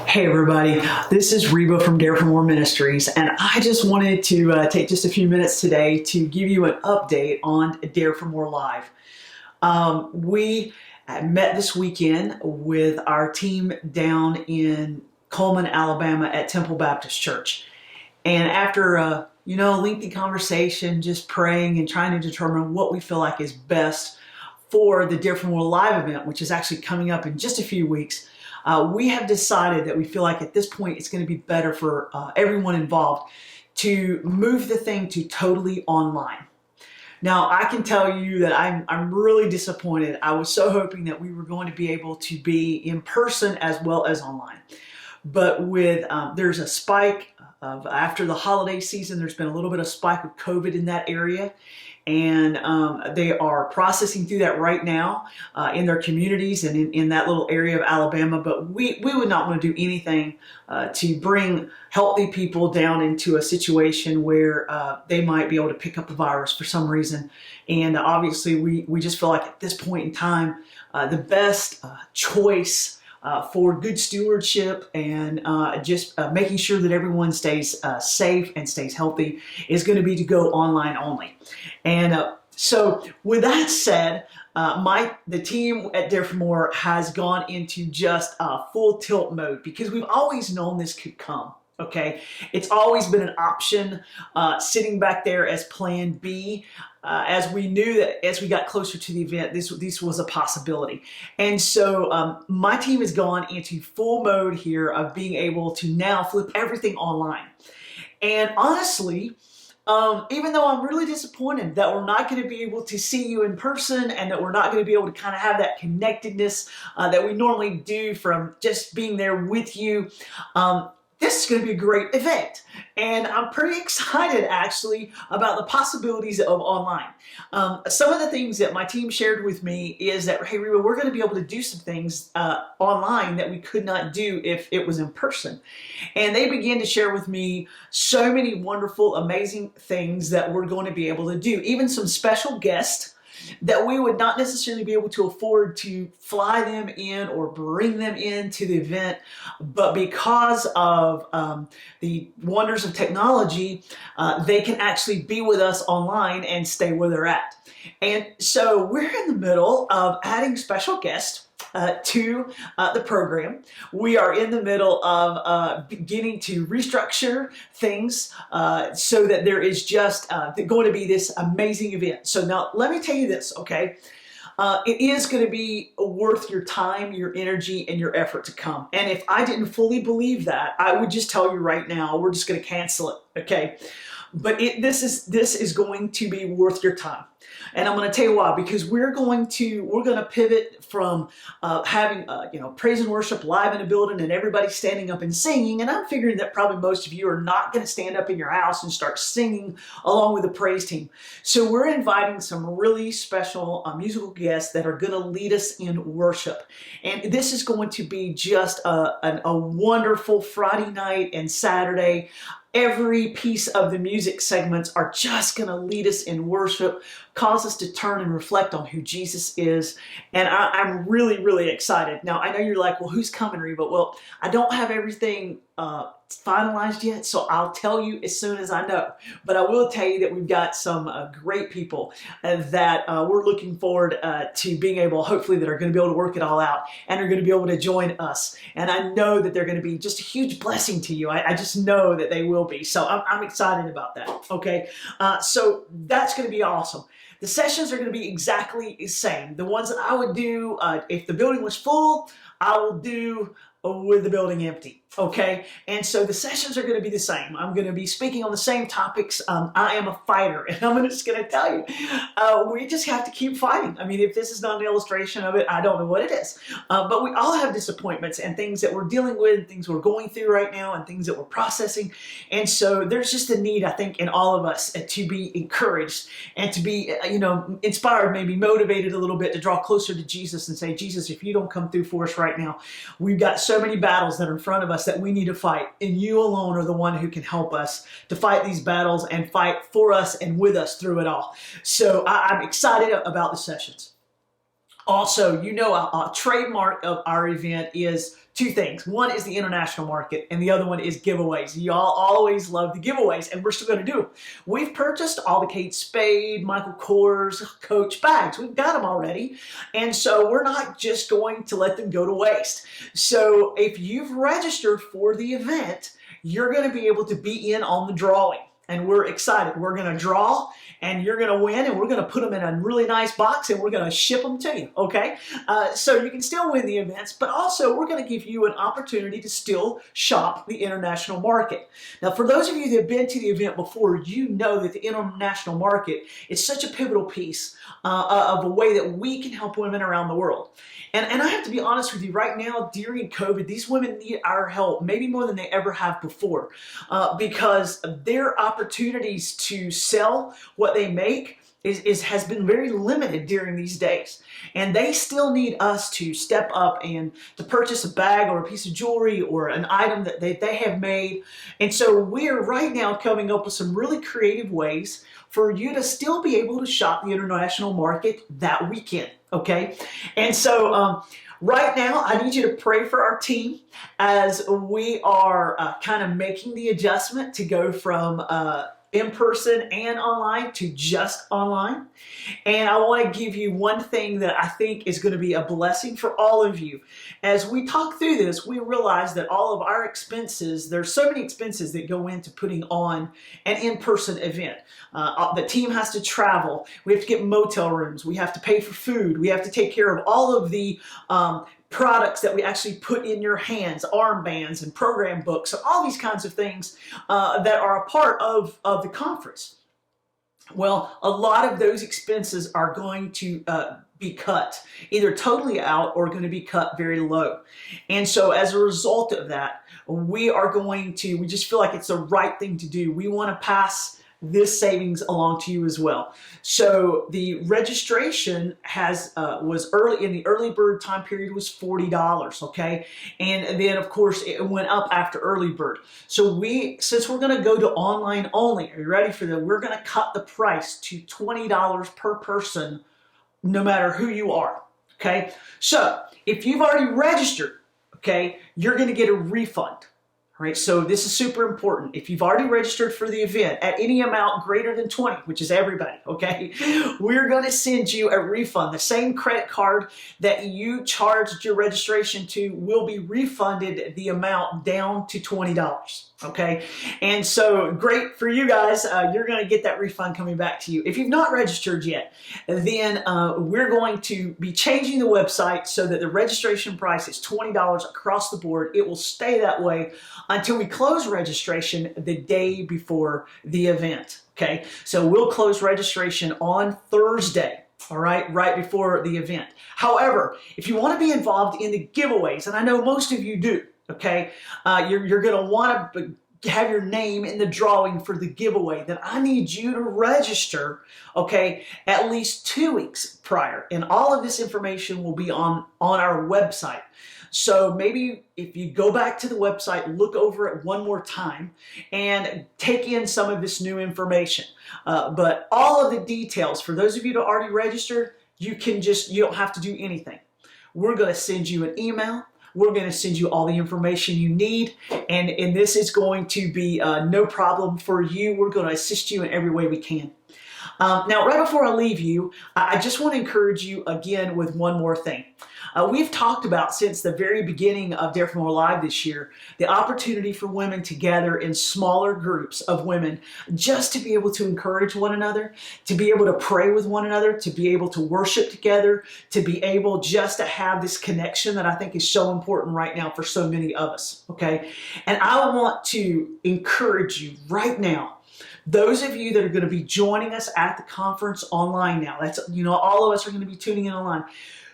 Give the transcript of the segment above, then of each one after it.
Hey everybody, this is Reba from DFM Ministries, and I just wanted to take just a few minutes today to give you an update on Dare for More Live. We met this weekend with our team down in Coleman, Alabama at Temple Baptist Church. And after a lengthy conversation, just praying and trying to determine what we feel like is best for the Dare for More Live event, which is actually coming up in just a few weeks, we have decided that we feel like at this point it's going to be better for everyone involved to move the thing to totally online. Now, I can tell you that I'm really disappointed. I was so hoping that we were going to be able to be in person as well as online. But with there's a spike of after the holiday season, there's been a little bit of spike of COVID in that area. And they are processing through that right now in their communities and in that little area of Alabama. But we would not want to do anything to bring healthy people down into a situation where they might be able to pick up the virus for some reason. And obviously, we just feel like at this point in time, the best choice for good stewardship and just making sure that everyone stays safe and stays healthy is going to be to go online only. And so with that said, the team at Dare for More has gone into just full tilt mode because we've always known this could come. Okay, it's always been an option sitting back there as plan B, as we knew that as we got closer to the event, this was a possibility. And so my team has gone into full mode here of being able to now flip everything online. And honestly, even though I'm really disappointed that we're not going to be able to see you in person and that we're not going to be able to kind of have that connectedness that we normally do from just being there with you, this is going to be a great event, and I'm pretty excited actually about the possibilities of online. Some of the things that my team shared with me is that, hey Reba, we're going to be able to do some things online that we could not do if it was in person. And they began to share with me so many wonderful, amazing things that we're going to be able to do, even some special guests that we would not necessarily be able to afford to fly them in or bring them into the event, but because of the wonders of technology, they can actually be with us online and stay where they're at. And so we're in the middle of adding special guests to the program. We are in the middle of beginning to restructure things so that there is just going to be this amazing event. So now let me tell you this, okay? It is going to be worth your time, your energy, and your effort to come. And if I didn't fully believe that, I would just tell you right now, we're just going to cancel it, okay? But this is going to be worth your time. And I'm going to tell you why, because we're going to pivot from having praise and worship live in a building and everybody standing up and singing. And I'm figuring that probably most of you are not going to stand up in your house and start singing along with the praise team. So we're inviting some really special musical guests that are going to lead us in worship. And this is going to be just a wonderful Friday night and Saturday. Every piece of the music segments are just going to lead us in worship, cause us to turn and reflect on who Jesus is. And I'm really, really excited. Now, I know you're like, well, who's coming, Reba? Well, I don't have everything finalized yet, so I'll tell you as soon as I know. But I will tell you that we've got some great people that we're looking forward to being able, hopefully, that are going to be able to work it all out and are going to be able to join us. And I know that they're going to be just a huge blessing to you. I just know that they will be. So I'm excited about that. Okay, so that's going to be awesome. The sessions are going to be exactly the same. The ones that I would do if the building was full, I will do with the building empty. Okay, and so the sessions are going to be the same. I'm going to be speaking on the same topics. I am a fighter, and I'm just going to tell you, we just have to keep fighting. I mean, if this is not an illustration of it, I don't know what it is. But we all have disappointments and things that we're dealing with, things we're going through right now, and things that we're processing. And so there's just a need, I think, in all of us to be encouraged and to be, inspired, maybe motivated a little bit to draw closer to Jesus and say, Jesus, if you don't come through for us right now, we've got so many battles that are in front of us that we need to fight, and you alone are the one who can help us to fight these battles and fight for us and with us through it all. So I'm excited about the sessions. Also, a trademark of our event is two things. One is the international market, and the other one is giveaways. Y'all always love the giveaways, and we're still going to do them. We've purchased all the Kate Spade, Michael Kors, Coach bags. We've got them already, and so we're not just going to let them go to waste. So if you've registered for the event, you're going to be able to be in on the drawing. And we're excited. We're going to draw, and you're going to win, and we're going to put them in a really nice box, and we're going to ship them to you, okay? So you can still win the events, but also we're going to give you an opportunity to still shop the international market. Now, for those of you that have been to the event before, you know that the international market is such a pivotal piece of a way that we can help women around the world. And I have to be honest with you, right now, during COVID, these women need our help, maybe more than they ever have before, because their opportunities to sell what they make has been very limited during these days. And they still need us to step up and to purchase a bag or a piece of jewelry or an item that they have made. And so we're right now coming up with some really creative ways for you to still be able to shop the international market that weekend, okay? And so right now, I need you to pray for our team as we are kind of making the adjustment to go from in person and online to just online. And I want to give you one thing that I think is going to be a blessing for all of you. As we talk through this, we realize that all of our expenses, there's so many expenses that go into putting on an in-person event. The team has to travel. We have to get motel rooms. We have to pay for food. We have to take care of all of the products that we actually put in your hands, armbands and program books, and all these kinds of things that are a part of the conference. Well, a lot of those expenses are going to be cut, either totally out or going to be cut very low. And so as a result of that, we just feel like it's the right thing to do. We want to pass this savings along to you as well. So the registration was early in the early bird time period was $40, okay? And then of course it went up after early bird. So since we're going to go to online only, are you ready for that? We're going to cut the price to $20 per person, no matter who you are, okay? So if you've already registered, okay, you're going to get a refund. All right, so this is super important. If you've already registered for the event at any amount greater than 20, which is everybody, okay, we're going to send you a refund. The same credit card that you charged your registration to will be refunded the amount down to $20. Okay, and so great for you guys. You're going to get that refund coming back to you. If you've not registered yet, then we're going to be changing the website so that the registration price is $20 across the board. It will stay that way until we close registration the day before the event. Okay, so we'll close registration on Thursday. All right before the event. However, if you want to be involved in the giveaways, and I know most of you do, okay, you're going to want to have your name in the drawing for the giveaway, then I need you to register, okay, at least 2 weeks prior. And all of this information will be on our website. So maybe if you go back to the website, look over it one more time and take in some of this new information. But all of the details, for those of you that already registered, you don't have to do anything. We're going to send you an email. We're going to send you all the information you need, and this is going to be no problem for you. We're going to assist you in every way we can. Now, right before I leave you, I just want to encourage you again with one more thing. We've talked about since the very beginning of Dare for More Live this year, the opportunity for women to gather in smaller groups of women just to be able to encourage one another, to be able to pray with one another, to be able to worship together, to be able just to have this connection that I think is so important right now for so many of us, okay? And I want to encourage you right now, those of you that are going to be joining us at the conference online now, all of us are going to be tuning in online.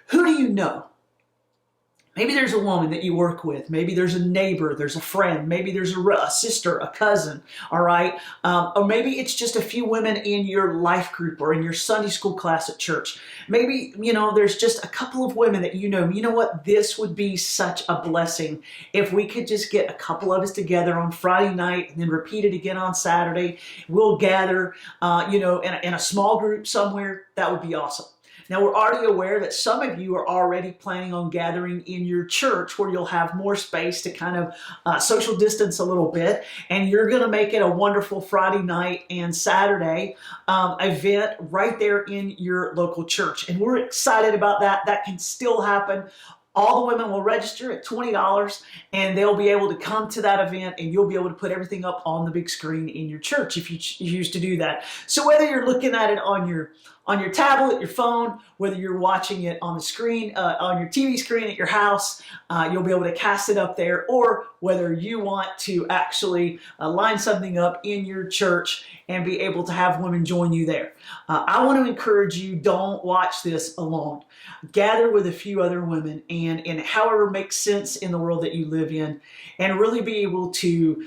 Who do you know? Maybe there's a woman that you work with. Maybe there's a neighbor, there's a friend. Maybe there's a sister, a cousin, all right? Or maybe it's just a few women in your life group or in your Sunday school class at church. Maybe, there's just a couple of women that you know. You know what? This would be such a blessing if we could just get a couple of us together on Friday night and then repeat it again on Saturday. We'll gather, in a small group somewhere. That would be awesome. Now, we're already aware that some of you are already planning on gathering in your church where you'll have more space to kind of social distance a little bit, and you're going to make it a wonderful Friday night and Saturday event right there in your local church. And we're excited about that. That can still happen. All the women will register at $20, and they'll be able to come to that event, and you'll be able to put everything up on the big screen in your church if you choose to do that. So whether you're looking at it on your tablet, your phone, whether you're watching it on the screen, on your TV screen at your house, you'll be able to cast it up there, or whether you want to actually line something up in your church and be able to have women join you there. I want to encourage you, don't watch this alone. Gather with a few other women and however makes sense in the world that you live in, and really be able to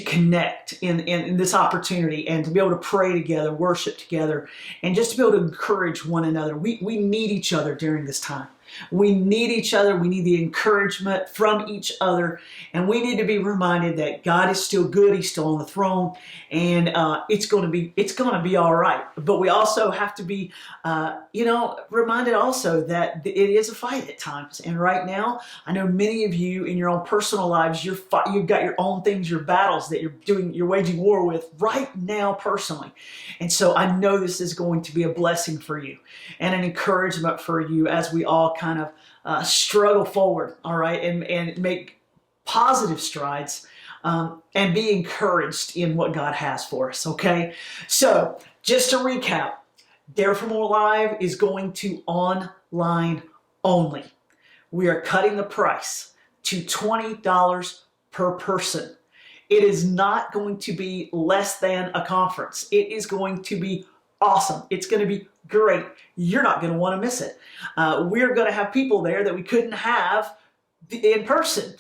connect in this opportunity, and to be able to pray together, worship together, and just to be able to encourage one another. We need each other during this time. We need each other. We need the encouragement from each other. And we need to be reminded that God is still good. He's still on the throne. And it's going to be all right. But we also have to be, reminded also that it is a fight at times. And right now, I know many of you in your own personal lives, you've got your own things, your battles that you're waging war with right now personally. And so I know this is going to be a blessing for you and an encouragement for you as we all kind of struggle forward, all right, and make positive strides and be encouraged in what God has for us, okay? So just to recap, Dare for More Live is going to online only. We are cutting the price to $20 per person. It is not going to be less than a conference. It is going to be awesome. It's going to be great. You're not going to want to miss it. We're going to have people there that we couldn't have in person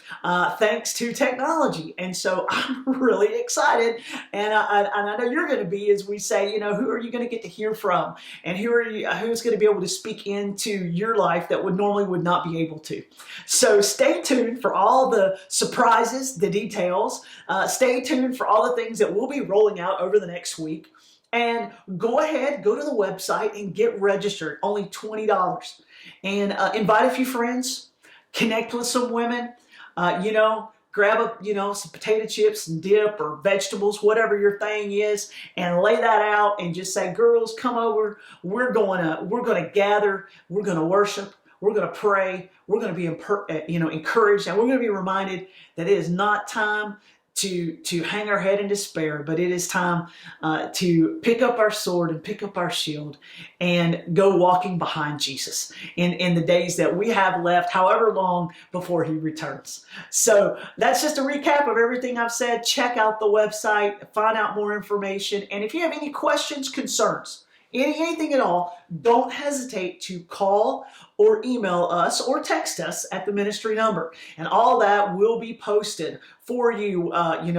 thanks to technology. And so I'm really excited. And I know you're going to be, as we say, who are you going to get to hear from? And who's going to be able to speak into your life that would not be able to? So stay tuned for all the surprises, the details. Stay tuned for all the things that we'll be rolling out over the next week. And go ahead, go to the website and get registered. Only $20. And invite a few friends, connect with some women, grab some potato chips and dip or vegetables, whatever your thing is, and lay that out and just say, girls, come over. We're going to gather. We're going to worship. We're going to pray. We're going to be encouraged, and we're going to be reminded that it is not time to hang our head in despair, but it is time to pick up our sword and pick up our shield and go walking behind Jesus in the days that we have left, however long before he returns. So that's just a recap of everything I've said. Check out the website, find out more information, and if you have any questions, concerns, anything at all, don't hesitate to call or email us or text us at the ministry number. And all that will be posted for you, in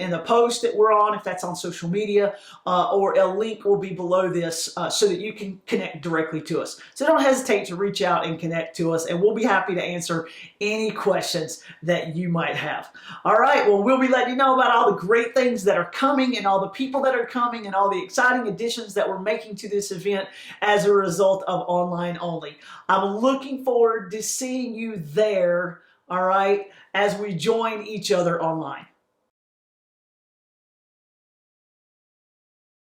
the post that we're on, if that's on social media, or a link will be below this so that you can connect directly to us. So don't hesitate to reach out and connect to us, and we'll be happy to answer any questions that you might have. All right, well, we'll be letting you know about all the great things that are coming and all the people that are coming and all the exciting additions that we're making to this event as a result of online only. I'm looking forward to seeing you there, all right, as we join each other online.